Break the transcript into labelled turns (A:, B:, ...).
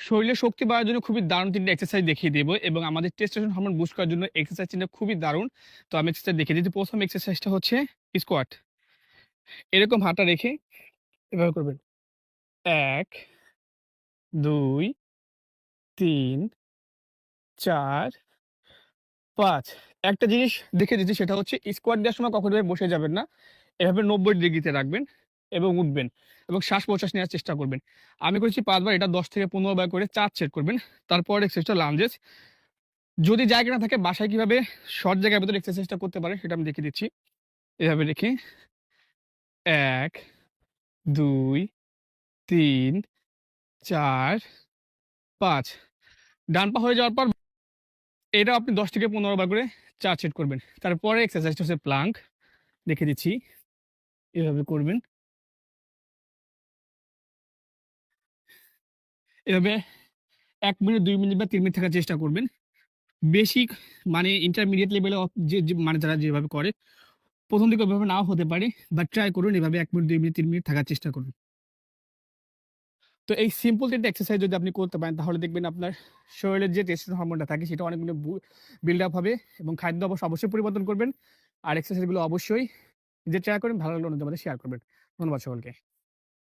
A: শরীরে শক্তি বাড়ার জন্য খুবই দারুণ ৩ টা এক্সারসাইজ দেখিয়ে দেব এবং আমাদের টেস্টোস্টেরন হরমোন বুস্ট করার জন্য এক্সারসাইজ ৩ টা খুবই দারুণ। তো আমি এক্সারসাইজ দেখিয়ে দিচ্ছি। ১ম এক্সারসাইজটা হচ্ছে স্কোয়াট। এরকম হাতটা রেখে এভাবে করবেন। ১, ২, ৩, ৪, ৫। একটা জিনিস দেখিয়ে দিচ্ছি সেটা হচ্ছে স্কোয়াট দেওয়ার সময় কখনো এভাবে বসে যাবেন না। এভাবে ৯০ ডিগ্রিতে রাখবেন এবং উঠবেন এবং শ্বাস-প্রশ্বাস নেওয়ার চেষ্টা করবেন। আমি করেছি ৫ বার, এটা ১০ থেকে ১৫ বার করে চার্জ সেট করবেন। তারপর এক্সারসাইজটা লাঞ্জেস। যদি জায়গা না থাকে বাসায় কিভাবে শর্ট জায়গার ভেতরে এক্সারসাইজটা করতে পারেন সেটা আমি দেখিয়ে দিচ্ছি। এভাবে রেখে ১, ২, ৩, ৪, ৫। ডান পা হয়ে যাওয়ার পর এটাও আপনি ১০ থেকে ১৫ বার করে চার্জ সেট করবেন। তারপরে এক্সারসাইজটা হচ্ছে প্লাঙ্ক। দেখিয়ে দিচ্ছি। এভাবে করবেন। এভাবে ১ মিনিট, ২ মিনিট বা ৩ মিনিট থাকার চেষ্টা করবেন। বেশি মানে ইন্টারমিডিয়েট লেভেলে যে মানে যারা যেভাবে করে ১ম দিকে ওইভাবে নাও হতে পারে। বাট ট্রাই করুন এভাবে ১ মিনিট, ২ মিনিট, ৩ মিনিট থাকার চেষ্টা করুন। তো এই সিম্পল ৩ টা এক্সারসাইজ যদি আপনি করতে পারেন তাহলে দেখবেন আপনার শরীরের যে টেস্টোস্টেরন হরমোনটা থাকে সেটা অনেকগুলো বিল্ড আপ হবে এবং খাদ্য অবশ্যই পরিবর্তন করবেন। আর এক্সারসাইজ গুলো অবশ্যই যে ট্রাই করবেন ভালো লাগলে অন্যদের মধ্যে শেয়ার করবেন। ধন্যবাদ সকলকে।